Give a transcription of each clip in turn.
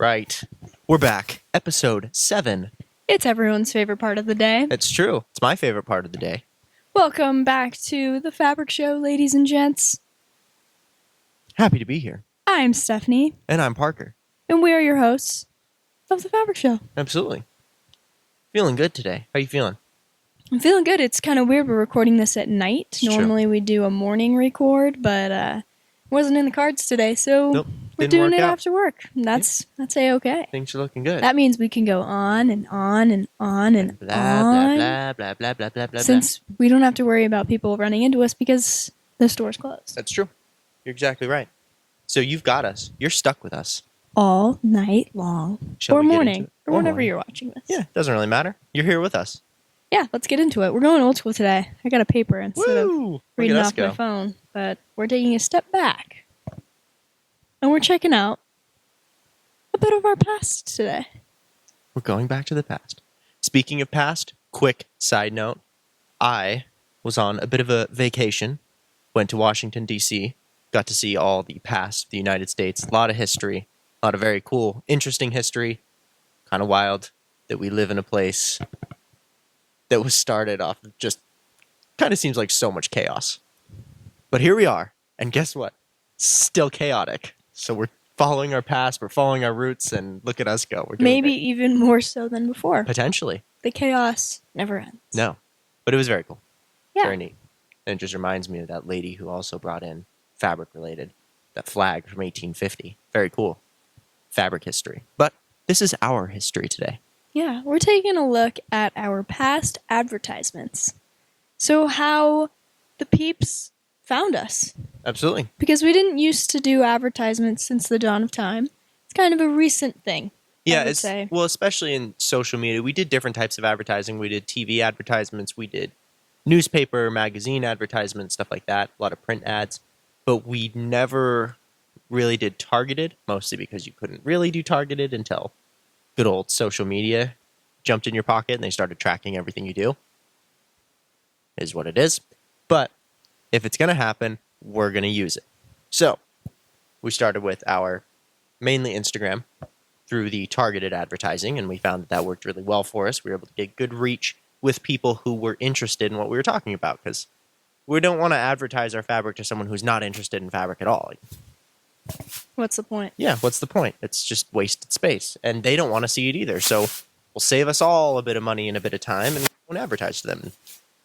right. We're back. Episode 7. It's everyone's favorite part of the day. It's true. It's my favorite part of the day. Welcome back to the Fabric Show, ladies and gents. Happy to be here. I'm Stephanie, And I'm Parker. and we are your hosts of the Fabric Show. Absolutely. Feeling good today. How you feeling? I'm feeling good. It's kind of weird we're recording this at night. It's true. Normally we do a morning record, but it wasn't in the cards today, so Nope. we're Didn't doing work it out. after work. That's A-okay. Things are looking good. That means we can go on and on and on and blah, on. blah, blah, blah, blah, blah, blah, Since we don't have to worry about people running into us because the store's closed. That's true. You're exactly right. So you've got us. You're stuck with us. All night long. Shall Or we get morning. into it? Or whenever morning. you're watching this. Yeah, doesn't really matter. You're here with us. Yeah, let's get into it. We're going old school today. I got a paper instead of Woo! Look reading at us off my go. phone, but we're taking a step back. And we're checking out a bit of our past today. We're going back to the past. Speaking of past, quick side note. I was on a bit of a vacation. Went to Washington, D.C. Got to see all the past of the United States. A lot of history. A lot of very cool, interesting history. Kind of wild that we live in a place that was started off of just kind of seems like so much chaos. But here we are. And guess what? Still chaotic. So we're following our past, we're following our roots, and look at us go. We're doing Maybe great. even more so than before. Potentially. The chaos never ends. No. But it was very cool. Yeah. Very neat. And it just reminds me of that lady who also brought in fabric related, that flag from 1850. Very cool. Fabric history. But this is our history today. Yeah, we're taking a look at our past advertisements. So how the peeps found us. Absolutely. Because we didn't used to do advertisements since the dawn of time. It's kind of a recent thing. Yeah, I would it's say. well, especially in social media. We did different types of advertising. We did TV advertisements. We did newspaper, magazine advertisements, stuff like that. A lot of print ads. But we never really did targeted, mostly because you couldn't really do targeted until good old social media jumped in your pocket and they started tracking everything you do. Is what it is. But if it's going to happen, we're going to use it. So we started with our mainly Instagram through the targeted advertising, and we found that that worked really well for us. We were able to get good reach with people who were interested in what we were talking about, because we don't want to advertise our fabric to someone who's not interested in fabric at all. What's the point? Yeah, what's the point? It's just wasted space, and they don't want to see it either. So we'll save us all a bit of money and a bit of time, and we won't advertise to them.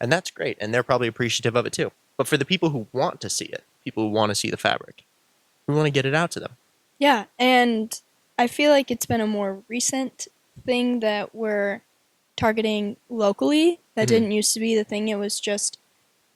And that's great, and they're probably appreciative of it too. But for the people who want to see it, people who want to see the fabric, we want to get it out to them. Yeah, and I feel like it's been a more recent thing that we're targeting locally. That Mhm. didn't used to be the thing. It was just,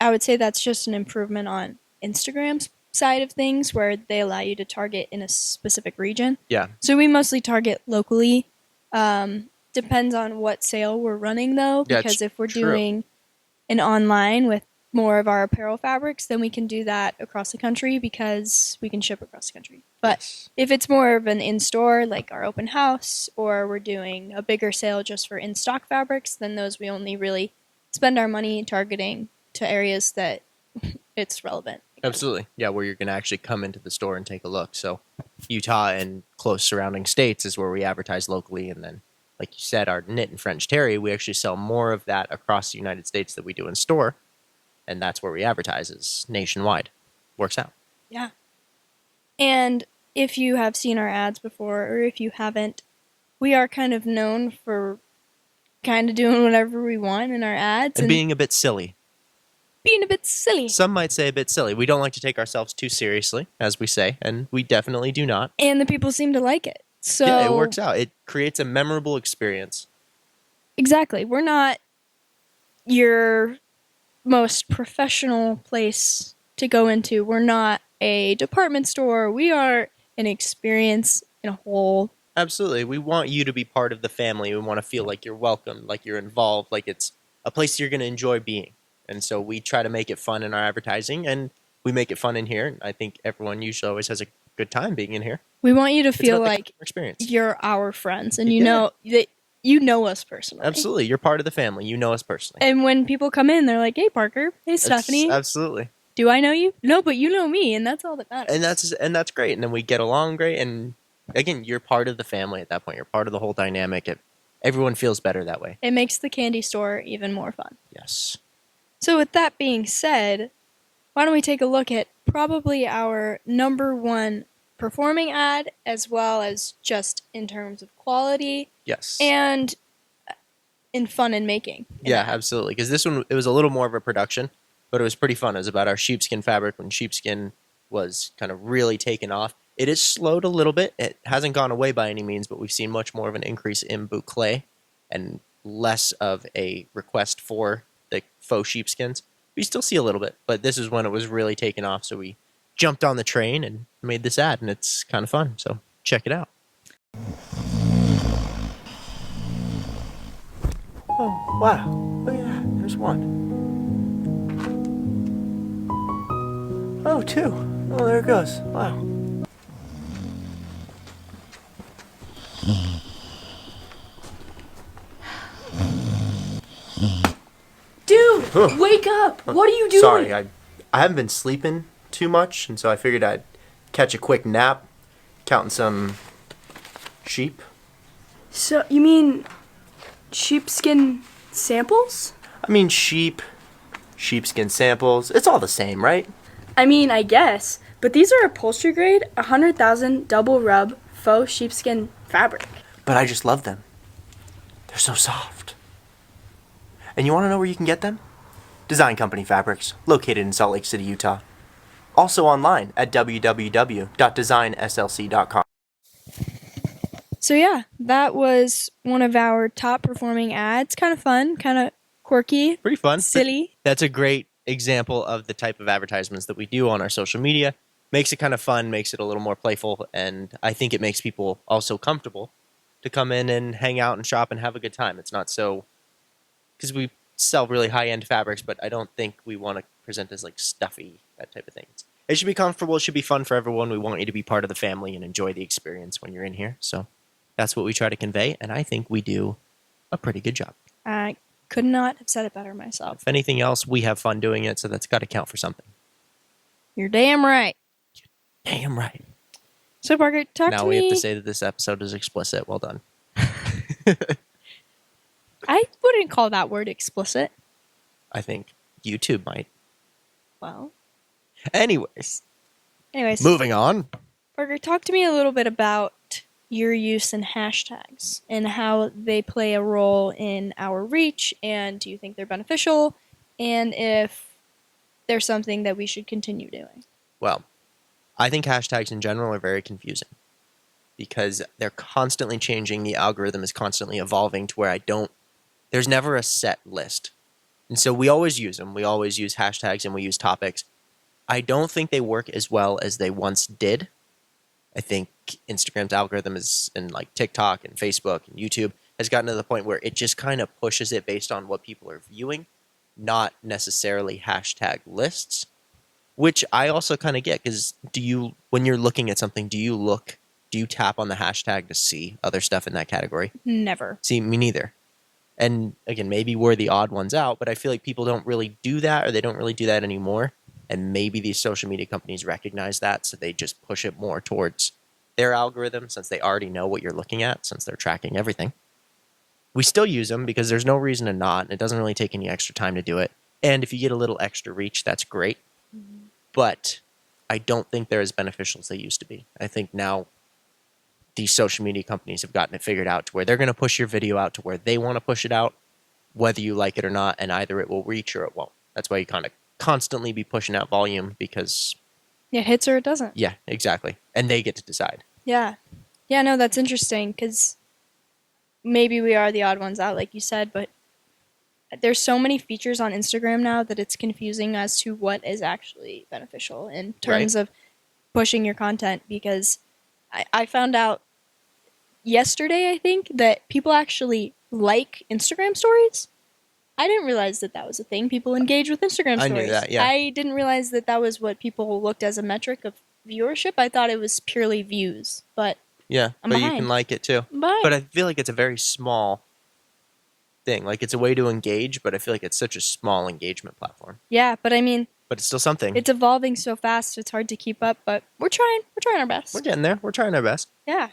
I would say that's just an improvement on Instagram's side of things where they allow you to target in a specific region. Yeah. So we mostly target locally. Depends on what sale we're running though, Yeah, because if we're true. doing an online with more of our apparel fabrics, then we can do that across the country because we can ship across the country. But Yes. if it's more of an in-store, like our open house, or we're doing a bigger sale just for in-stock fabrics, then those we only really spend our money targeting to areas that it's relevant. Absolutely. Yeah, where you're going to actually come into the store and take a look. So Utah and close surrounding states is where we advertise locally. And then, like you said, our knit and French terry, we actually sell more of that across the United States than we do in store. And that's where we advertise is nationwide. Works out. Yeah. And if you have seen our ads before, or if you haven't, we are kind of known for kind of doing whatever we want in our ads And being a bit silly. being a bit silly. Some might say a bit silly. We don't like to take ourselves too seriously, as we say, and we definitely do not. And the people seem to like it. So Yeah, it works out. It creates a memorable experience. Exactly. We're not your most professional place to go into. We're not a department store. We are an experience in a whole. Absolutely. We want you to be part of the family. We want to feel like you're welcome, like you're involved, like it's a place you're going to enjoy being. And so we try to make it fun in our advertising, and we make it fun in here. And I think everyone usually always has a good time being in here. We want you to It's feel about the like customer experience. you're our friends and you Yeah. know that you know us personally. Absolutely. You're part of the family. You know us personally. And when people come in, they're like, "Hey, Parker. Hey, It's- Stephanie. Absolutely. Do I know you? No, but you know me, and that's all that matters." And that's great. And then we get along great, and again, you're part of the family at that point. You're part of the whole dynamic. Everyone feels better that way. It makes the candy store even more fun. Yes. So, with that being said, why don't we take a look at probably our number one performing ad, as well as just in terms of quality Yes. and in fun and making. Yeah, absolutely. Because this one, it was a little more of a production, but it was pretty fun. It was about our sheepskin fabric when sheepskin was kind of really taken off. It is slowed a little bit. It hasn't gone away by any means, but we've seen much more of an increase in boucle and less of a request for the faux sheepskins. We still see a little bit, but this is when it was really taken off. So we jumped on the train and made this ad, and it's kind of fun. So check it out. Oh, wow. Look at that. There's one. Oh, two. Oh, there it goes. Wow. Dude, wake up! What are you doing? Sorry, I haven't been sleeping too much, and so I figured I'd catch a quick nap, counting some sheep. So, you mean sheepskin samples? I mean sheepskin samples. It's all the same, right? I mean, I guess. But these are upholstery grade, 100,000 double rub faux sheepskin fabric. But I just love them. They're so soft. And you want to know where you can get them? Design Company Fabrics, located in Salt Lake City, Utah. Also online at www.designslc.com. So yeah, that was one of our top performing ads. Kind of fun, kind of quirky, Pretty fun. silly. That's a great example of the type of advertisements that we do on our social media. Makes it kind of fun, makes it a little more playful, and I think it makes people also comfortable to come in and hang out and shop and have a good time. It's not so... because we sell really high-end fabrics, but I don't think we want to present as like stuffy, that type of thing. It should be comfortable. It should be fun for everyone. We want you to be part of the family and enjoy the experience when you're in here. So that's what we try to convey, and I think we do a pretty good job. I could not have said it better myself. If anything else, we have fun doing it, so that's got to count for something. You're damn right. Damn right. So Parker, talk Now to we me. have to say that this episode is explicit. Well done. I wouldn't call that word explicit. I think YouTube might. Well, Anyways, moving on. Parker, talk to me a little bit about your use in hashtags and how they play a role in our reach, and do you think they're beneficial, and if they're something that we should continue doing? Well, I think hashtags in general are very confusing because they're constantly changing. The algorithm is constantly evolving to where there's never a set list. And so we always use them. We always use hashtags and we use topics. I don't think they work as well as they once did. I think Instagram's algorithm and like TikTok and Facebook and YouTube has gotten to the point where it just kind of pushes it based on what people are viewing, not necessarily hashtag lists, which I also kind of get because when you're looking at something, do you tap on the hashtag to see other stuff in that category? Never. See, me neither. And again, maybe we're the odd ones out, but I feel like people don't really do that, or they don't really do that anymore. And maybe these social media companies recognize that, so they just push it more towards their algorithm since they already know what you're looking at, since they're tracking everything. We still use them because there's no reason to not, and it doesn't really take any extra time to do it. And if you get a little extra reach, that's great. Mm-hmm. But I don't think they're as beneficial as they used to be. I think now these social media companies have gotten it figured out to where they're going to push your video out to where they want to push it out, whether you like it or not, and either it will reach or it won't. That's why you kind of constantly be pushing out volume because... it hits or it doesn't. Yeah, exactly. And they get to decide. Yeah. Yeah, no, that's interesting because maybe we are the odd ones out, like you said, but there's so many features on Instagram now that it's confusing as to what is actually beneficial in terms of pushing your content, because I found out yesterday, I think, that people actually like Instagram stories. I didn't realize that was a thing. People engage with Instagram stories. I knew that, yeah. I didn't realize that was what people looked as a metric of viewership. I thought it was purely views, but yeah, I'm but behind. You can like it too. But I feel like it's a very small thing. Like, it's a way to engage, but I feel like it's such a small engagement platform. Yeah, but I mean... but it's still something. It's evolving so fast, it's hard to keep up, but we're trying. We're trying our best. We're getting there. We're trying our best. Yeah.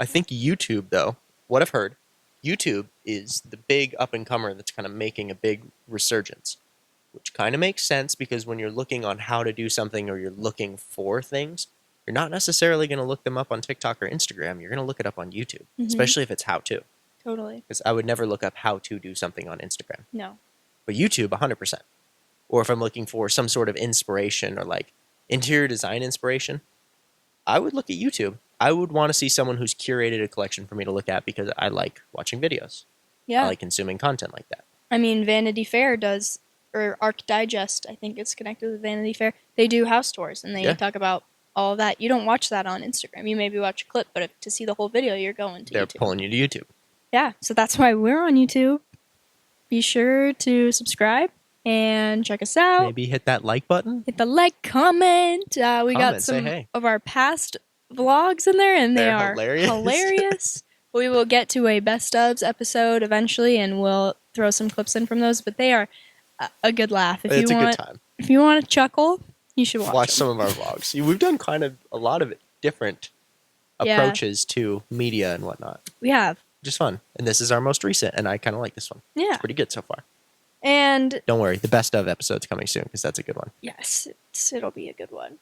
I think YouTube, though, what I've heard, YouTube is the big up and comer that's kind of making a big resurgence, which kind of makes sense because when you're looking on how to do something or you're looking for things, you're not necessarily going to look them up on TikTok or Instagram. You're going to look it up on YouTube, especially if it's how to. Totally. Because I would never look up how to do something on Instagram. No. But YouTube, 100%. Or if I'm looking for some sort of inspiration or like interior design inspiration, I would look at YouTube. I would want to see someone who's curated a collection for me to look at because I like watching videos. Yeah. I like consuming content like that. I mean, Vanity Fair does, or Arc Digest, I think it's connected with Vanity Fair. They do house tours and they talk about all of that. You don't watch that on Instagram. You maybe watch a clip, but to see the whole video, you're going to They're YouTube. pulling you to YouTube. Yeah, so that's why we're on YouTube. Be sure to subscribe and check us out. Maybe hit that like button. Hit the like, comment. We got say some hey. of our past vlogs in there, and They're are hilarious. hilarious. We will get to a best ofs episode eventually, and we'll throw some clips in from those. But they are a good laugh. It's a good time. If you want to chuckle, you should watch them. Some of our vlogs. We've done kind of a lot of different approaches to media and whatnot. We have. Just fun. And this is our most recent, and I kind of like this one. Yeah. It's pretty good so far. And don't worry, the best of episode's coming soon because that's a good one. Yes, it'll be a good one.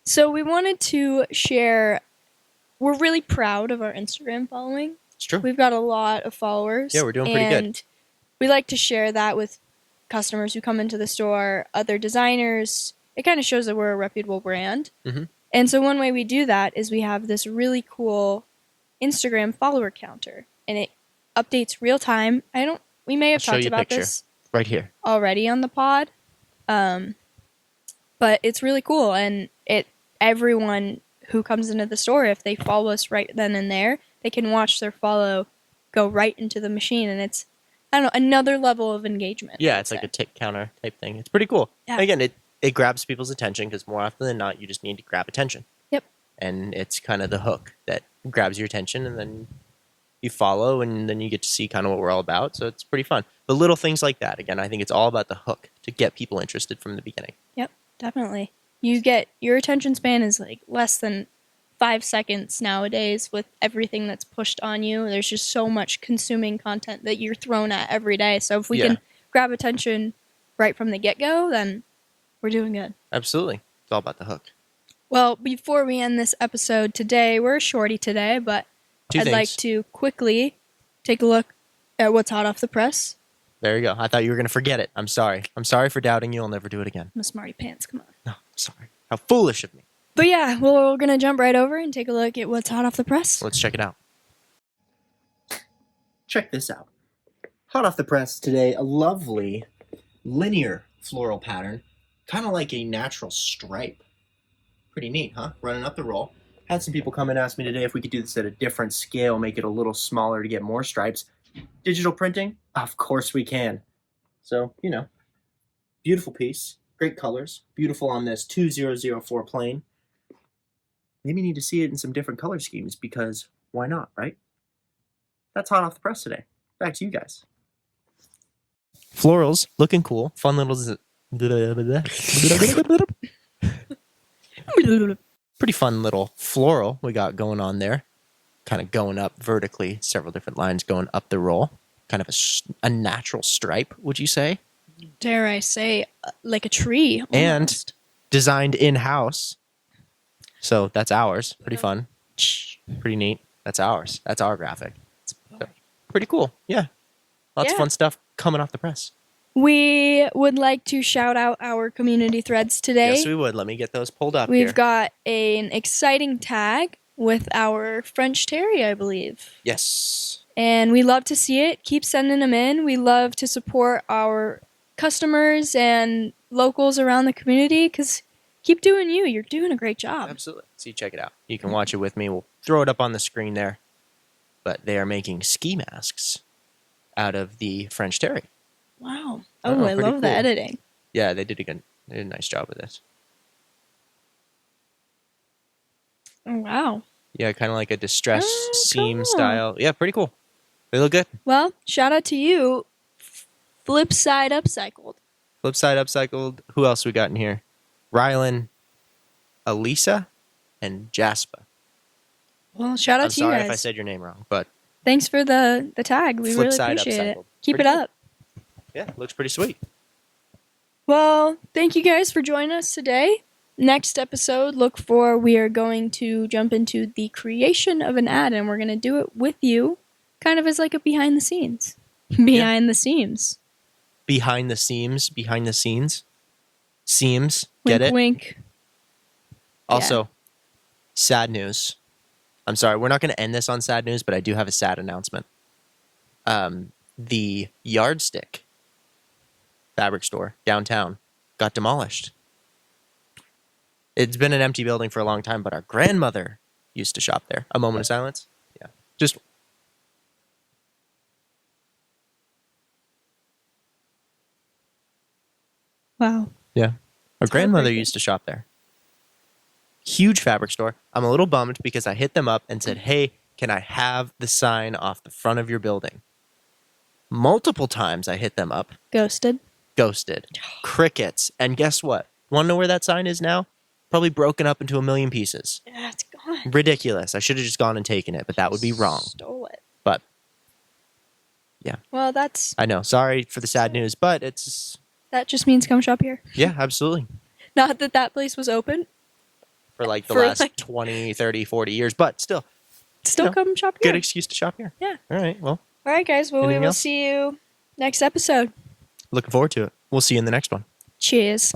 So we wanted to share. We're really proud of our Instagram following. It's true. We've got a lot of followers. Yeah, we're doing pretty good. And we like to share that with customers who come into the store, other designers. It kind of shows that we're a reputable brand. Mm-hmm. And so one way we do that is we have this really cool Instagram follower counter, and it updates real time. We may have talked about this right here already on the pod, but it's really cool, and everyone who comes into the store, if they follow us right then and there, they can watch their follow go right into the machine, and it's another level of engagement. Yeah, it's like a tick counter type thing. It's pretty cool. Yeah. Again, it grabs people's attention because more often than not, you just need to grab attention. Yep. And it's kind of the hook that grabs your attention, and then you follow, and then you get to see kind of what we're all about. So it's pretty fun. The little things like that. Again, I think it's all about the hook to get people interested from the beginning. Yep, definitely. Your attention span is like less than 5 seconds nowadays with everything that's pushed on you. There's just so much consuming content that you're thrown at every day. So if we can grab attention right from the get-go, then we're doing good. Absolutely. It's all about the hook. Well, before we end this episode today, we're shorty today, but I'd like to quickly take a look at what's hot off the press. There you go. I thought you were going to forget it. I'm sorry. I'm sorry for doubting you. I'll never do it again. I'm a smarty pants, come on. No, I'm sorry. How foolish of me. But yeah, we're going to jump right over and take a look at what's hot off the press. Let's check it out. Check this out. Hot off the press today, a lovely linear floral pattern, kind of like a natural stripe. Pretty neat, huh? Running up the roll. Had some people come and ask me today if we could do this at a different scale, make it a little smaller to get more stripes. Digital printing? Of course we can. So, beautiful piece. Great colors. Beautiful on this 2004 plane. Maybe you need to see it in some different color schemes because why not, right? That's hot off the press today. Back to you guys. Florals, looking cool. Fun little... Pretty fun little floral we got going on there. Kind of going up vertically, several different lines going up the roll. Kind of a natural stripe, would you say? Dare I say, like a tree. Almost. And designed in-house. So that's ours. Pretty fun. Pretty neat. That's ours. That's our graphic. So, pretty cool. Yeah. Lots of fun stuff coming off the press. We would like to shout out our community threads today. Yes, we would. Let me get those pulled up We've here. got an exciting tag with our French Terry, I believe. Yes. And we love to see it. Keep sending them in. We love to support our customers and locals around the community because keep doing you. You're doing a great job. Absolutely. So you check it out. You can watch it with me. We'll throw it up on the screen there. But they are making ski masks out of the French Terry. Wow. Oh, I love the editing. Yeah, they did a nice job with this. Oh, wow. Yeah, kind of like a distress seam style. Yeah, pretty cool. They look good. Well, shout out to you, Flip Side Upcycled. Flip Side Upcycled. Who else we got in here? Rylan, Elisa, and Jaspa. Well, shout out I'm to you sorry guys. if I said your name wrong, but Thanks for the tag. We Flip really side appreciate it. upcycled. Keep Pretty it cool. up. yeah, looks pretty sweet. Well, thank you guys for joining us today. Next episode, we are going to jump into the creation of an ad, and we're going to do it with you, kind of as like a behind the scenes. Behind the seams. Behind the scenes. Seams, Wink, get it? wink. Also, sad news. I'm sorry, we're not going to end this on sad news, but I do have a sad announcement. The Yardstick fabric store downtown got demolished. It's been an empty building for a long time, but our grandmother used to shop there. A moment of silence. Yeah. Just Wow. yeah. Our It's grandmother heartbreaking. used to shop there. Huge fabric store. I'm a little bummed because I hit them up and said, "Hey, can I have the sign off the front of your building?" Multiple times I hit them up, Ghosted. ghosted, crickets, and guess what? Want to know where that sign is now? Probably broken up into a million pieces. Yeah, it's gone. Ridiculous. I should have just gone and taken it, but that would be wrong. Stole it. But yeah, Well, that's I know. Sorry for the sad news, but it's that just means come shop here. yeah, absolutely. Not that that place was open. For like the For, last like- 20, 30, 40 years, but still, Still No. come shop here. good excuse to shop here. Yeah. All right. Well, All right, guys. Well, we Anything will else? see you next episode. looking forward to it. We'll see you in the next one. Cheers.